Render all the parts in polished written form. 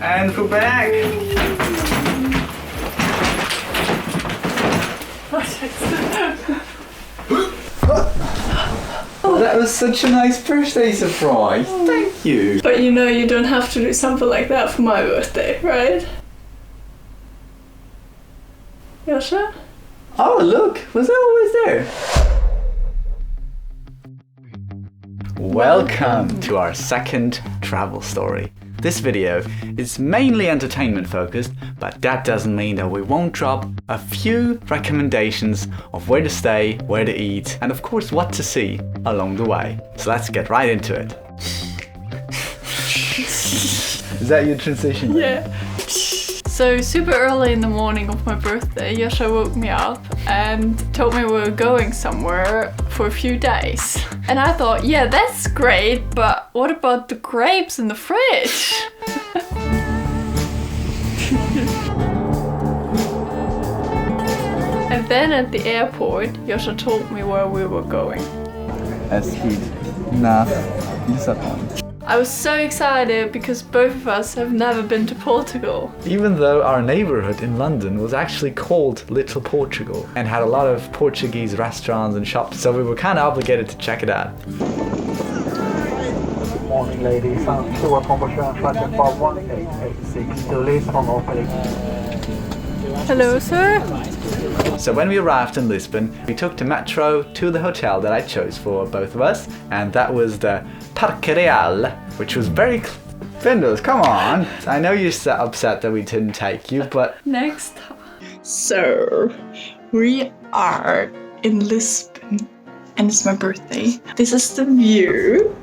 And we're back. Oh, that was such a nice birthday surprise. Thank you. But you know you don't have to do something like that for my birthday, right? Joscha? Oh, look, was it always there? Welcome to our second travel story. This video is mainly entertainment focused, but that doesn't mean that we won't drop a few recommendations of where to stay, where to eat, and of course what to see along the way. So let's get right into it. Is that your transition? Yeah. So super early in the morning of my birthday, Joscha woke me up and told me we were going somewhere for a few days. And I thought, yeah, that's great, but what about the grapes in the fridge? And then at the airport, Joscha told me where we were going. nach Lisbon. I was so excited because both of us have never been to Portugal. Even though our neighborhood in London was actually called Little Portugal and had a lot of Portuguese restaurants and shops, so we were kind of obligated to check it out. Good morning, ladies. Stora Promotion platform 1886 to Lisbon opening. Hello, sir. So when we arrived in Lisbon, we took the metro to the hotel that I chose for both of us, and that was the Parque Real, which was very... Findus, come on! I know you're upset that we didn't take you, but... Next time. So, we are in Lisbon, and it's my birthday. This is the view.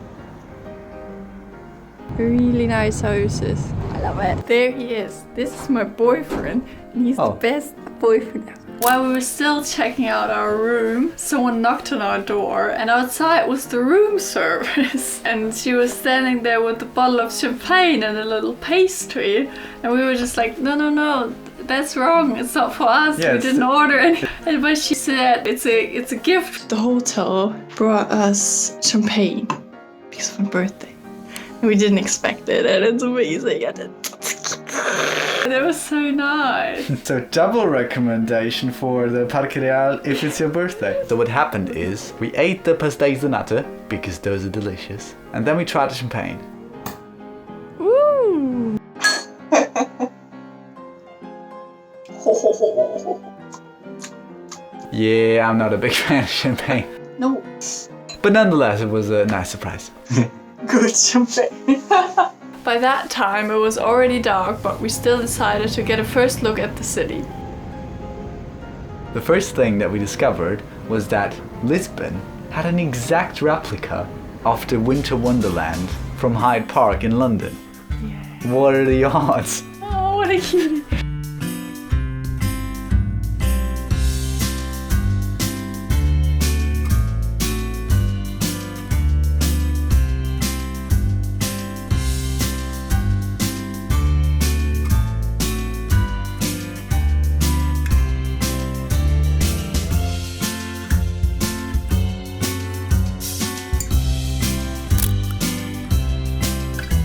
Really nice houses. I love it. There he is. This is my boyfriend, and he's the best boyfriend ever. While we were still checking out our room, someone knocked on our door, and outside was the room service. And she was standing there with a bottle of champagne and a little pastry, and we were just like, no, that's wrong. It's not for us. Yes. We didn't order any. But she said it's a gift. The hotel brought us champagne because of my birthday. We didn't expect it, and it's amazing. And it was so nice. So double recommendation for the Parque Real if it's your birthday. So what happened is, we ate the pastéis de nata, because those are delicious, and then we tried the champagne. Woo! Yeah, I'm not a big fan of champagne. No. But nonetheless, it was a nice surprise. Good champagne. By that time it was already dark, but we still decided to get a first look at the city. The first thing that we discovered was that Lisbon had an exact replica of the Winter Wonderland from Hyde Park in London. Yeah. What are the odds? Oh, what a cutie.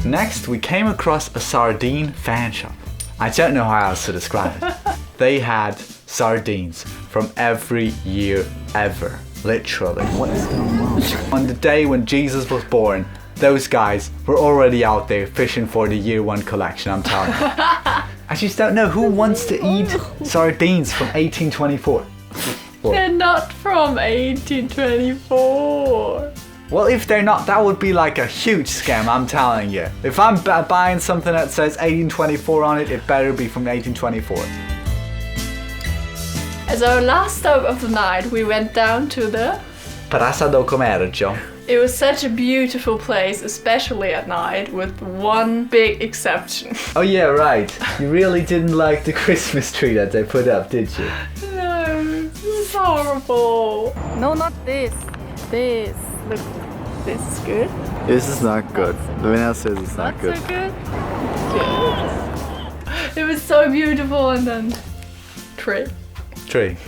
Next, we came across a sardine fan shop. I don't know how else to describe it. They had sardines from every year ever, literally. What is going on? On the day when Jesus was born, those guys were already out there fishing for the year one collection, I'm telling you. I just don't know who wants to eat sardines from 1824. They're not from 1824. Well, if they're not, that would be like a huge scam, I'm telling you. If I'm buying something that says 1824 on it, it better be from 1824. As our last stop of the night, we went down to the... Praça do Comércio. It was such a beautiful place, especially at night, with one big exception. Oh yeah, right. You really didn't like the Christmas tree that they put up, did you? No, this is horrible. No, not this. This. Look, this is good. This is not good. Lena says it's not good. So good? Good. It was so beautiful, and then... Tree. Tree.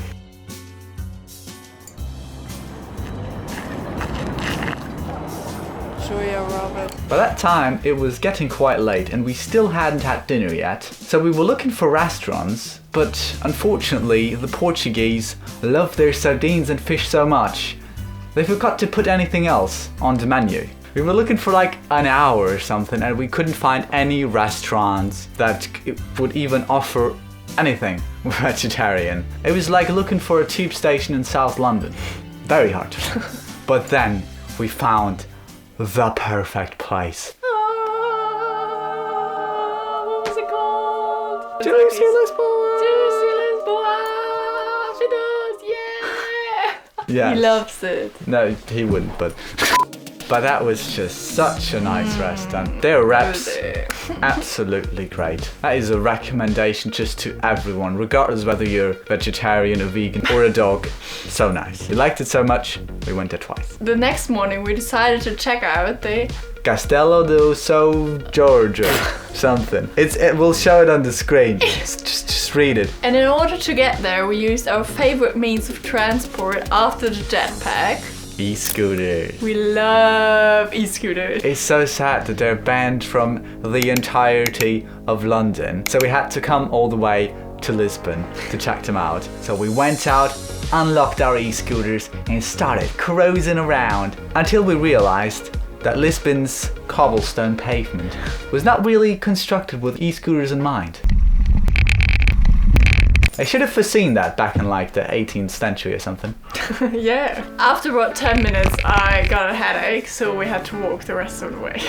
yeah, Robert. By that time, it was getting quite late and we still hadn't had dinner yet. So we were looking for restaurants, but unfortunately, the Portuguese love their sardines and fish so much, they forgot to put anything else on the menu. We were looking for like an hour or something and we couldn't find any restaurants that would even offer anything vegetarian. It was like looking for a tube station in South London. Very hard. But then we found the perfect place. What was it called? Juicy Lisbon! Juicy Lisbon! She does, yeah! Yes. He loves it. No, he wouldn't, but that was just such a nice restaurant. Their wraps, absolutely great. That is a recommendation just to everyone, regardless whether you're vegetarian or vegan or a dog. So nice. We liked it so much, we went there twice. The next morning we decided to check out the Castello do São Jorge, something. It will show it on the screen. Just read it. And in order to get there, we used our favorite means of transport after the jetpack. E-scooters. We love e-scooters. It's so sad that they're banned from the entirety of London. So we had to come all the way to Lisbon to check them out. So we went out, unlocked our e-scooters and started cruising around until we realized that Lisbon's cobblestone pavement was not really constructed with e-scooters in mind. I should have foreseen that back in like the 18th century or something. Yeah. After about 10 minutes, I got a headache, so we had to walk the rest of the way.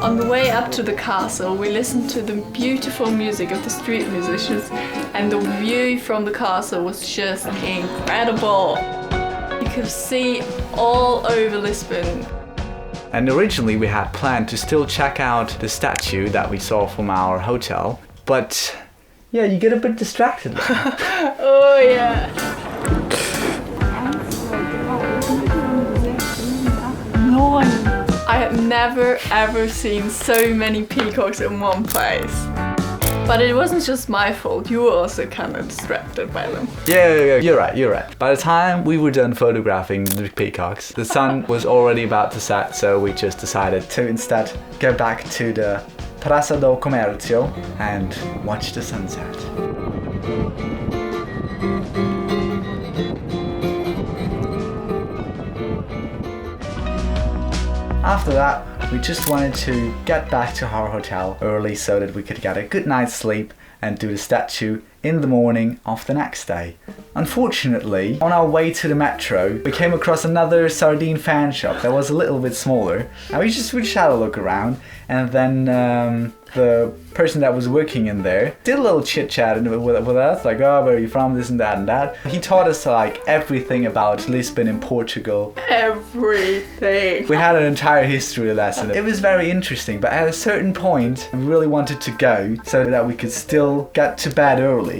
On the way up to the castle, we listened to the beautiful music of the street musicians, and the view from the castle was just incredible. You could see all over Lisbon. And originally we had planned to still check out the statue that we saw from our hotel, but yeah, you get a bit distracted. Oh yeah. No one. I had never ever seen so many peacocks in one place. But it wasn't just my fault, you were also kind of distracted by them. Yeah, you're right. By the time we were done photographing the peacocks, the sun was already about to set, so we just decided to instead go back to the Praça do Comércio and watch the sunset. After that, we just wanted to get back to our hotel early so that we could get a good night's sleep and do the statue in the morning of the next day. Unfortunately, on our way to the metro, we came across another sardine fan shop that was a little bit smaller, and we just had a look around, and then the person that was working in there did a little chit chat with us, like, oh, where are you from, this and that and that. He taught us like everything about Lisbon in Portugal. Everything. We had an entire history lesson. It was very interesting, but at a certain point, we really wanted to go so that we could still get to bed early,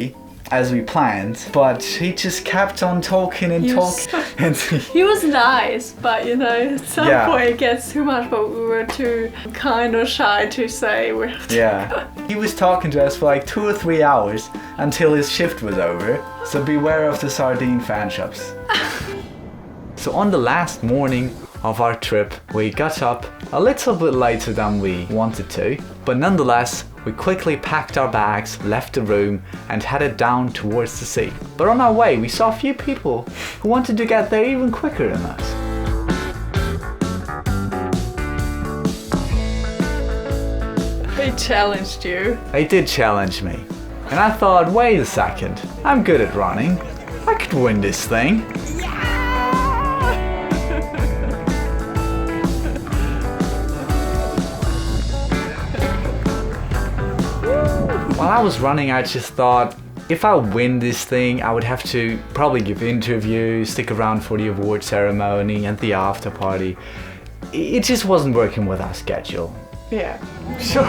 as we planned, but he just kept on talking and talking. He was nice, but you know, at some point it gets too much, but we were too kind of shy to say we have to go. He was talking to us for like 2 or 3 hours until his shift was over, so beware of the sardine fan shops. So on the last morning of our trip, we got up a little bit later than we wanted to, but nonetheless, we quickly packed our bags, left the room, and headed down towards the sea. But on our way, we saw a few people who wanted to get there even quicker than us. They challenged you. They did challenge me. And I thought, wait a second, I'm good at running. I could win this thing. While I was running, I just thought, if I win this thing, I would have to probably give interviews, stick around for the award ceremony and the after party. It just wasn't working with our schedule. Yeah, sure.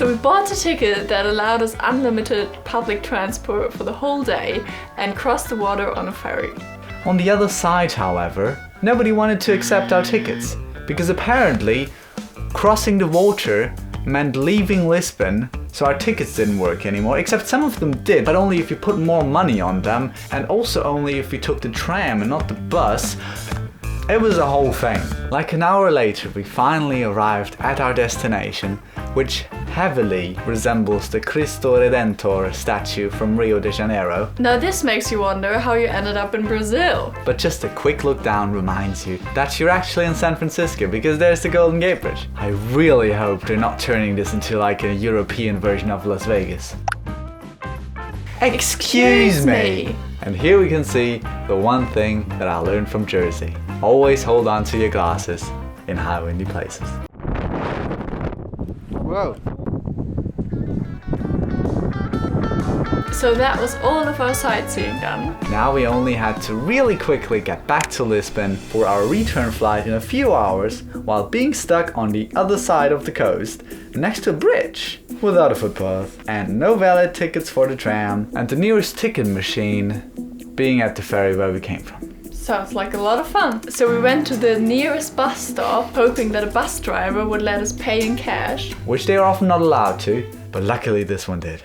we bought a ticket that allowed us unlimited public transport for the whole day and crossed the water on a ferry. On the other side, however, nobody wanted to accept our tickets because apparently crossing the water meant leaving Lisbon, so our tickets didn't work anymore, except some of them did, but only if you put more money on them, and also only if you took the tram and not the bus. It was a whole thing. Like an hour later, we finally arrived at our destination, which heavily resembles the Cristo Redentor statue from Rio de Janeiro. Now this makes you wonder how you ended up in Brazil. But just a quick look down reminds you that you're actually in San Francisco, because there's the Golden Gate Bridge. I really hope they're not turning this into like a European version of Las Vegas. Excuse me! And here we can see the one thing that I learned from Jersey. Always hold on to your glasses in high windy places. Whoa. So that was all of our sightseeing done. Now we only had to really quickly get back to Lisbon for our return flight in a few hours while being stuck on the other side of the coast next to a bridge without a footpath and no valid tickets for the tram and the nearest ticket machine being at the ferry where we came from. Sounds like a lot of fun. So we went to the nearest bus stop, hoping that a bus driver would let us pay in cash. Which they are often not allowed to, but luckily this one did.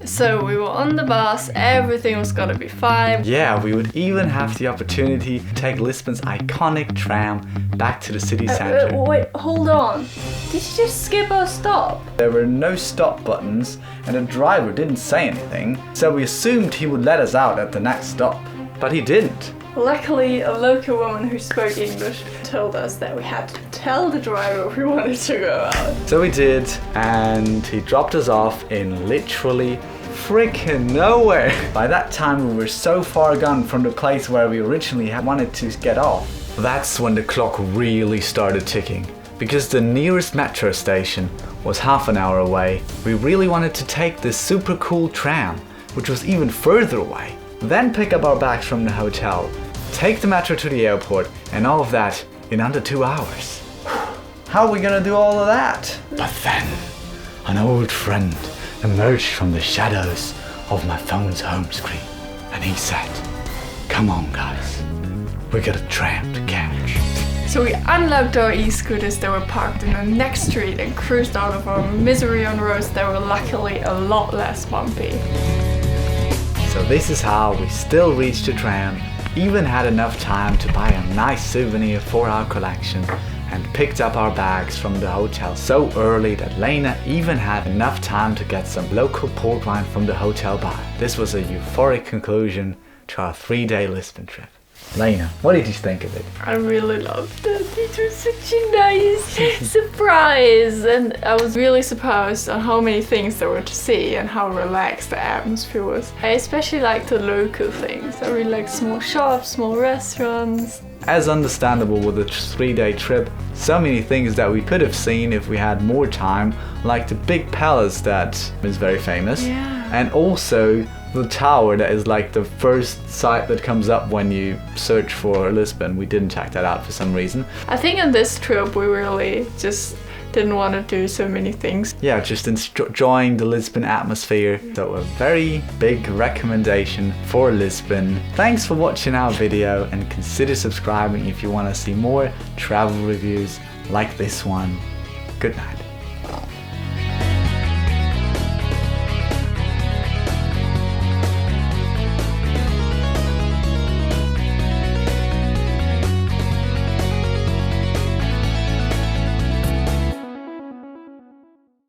So we were on the bus, everything was gonna be fine. Yeah, we would even have the opportunity to take Lisbon's iconic tram back to the city centre. Wait, hold on. Did you just skip our stop? There were no stop buttons and the driver didn't say anything, so we assumed he would let us out at the next stop. But he didn't. Luckily, a local woman who spoke English told us that we had to tell the driver if we wanted to go out. So we did, and he dropped us off in literally freaking nowhere. By that time we were so far gone from the place where we originally wanted to get off. That's when the clock really started ticking. Because the nearest metro station was half an hour away, we really wanted to take this super cool tram, which was even further away. Then pick up our bags from the hotel, take the metro to the airport, and all of that in under 2 hours. How are we gonna do all of that? But then, an old friend emerged from the shadows of my phone's home screen, and he said, "Come on guys, we got a tram to catch." So we unlocked our e-scooters that were parked in the next street and cruised out of our misery on roads that were luckily a lot less bumpy. So this is how we still reached the tram, even had enough time to buy a nice souvenir for our collection, and picked up our bags from the hotel so early that Lena even had enough time to get some local port wine from the hotel bar. This was a euphoric conclusion to our 3-day Lisbon trip. Lena, what did you think of it? I really loved it. It was such a nice surprise, and I was really surprised on how many things there were to see and how relaxed the atmosphere was. I especially liked the local things. I really liked small shops, small restaurants. As understandable with a 3-day trip, so many things that we could have seen if we had more time, like the big palace that is very famous, and also the tower that is like the first site that comes up when you search for Lisbon. We didn't check that out for some reason. I think on this trip we really just didn't want to do so many things. Yeah, just enjoying the Lisbon atmosphere. So a very big recommendation for Lisbon. Thanks for watching our video and consider subscribing if you want to see more travel reviews like this one. Good night.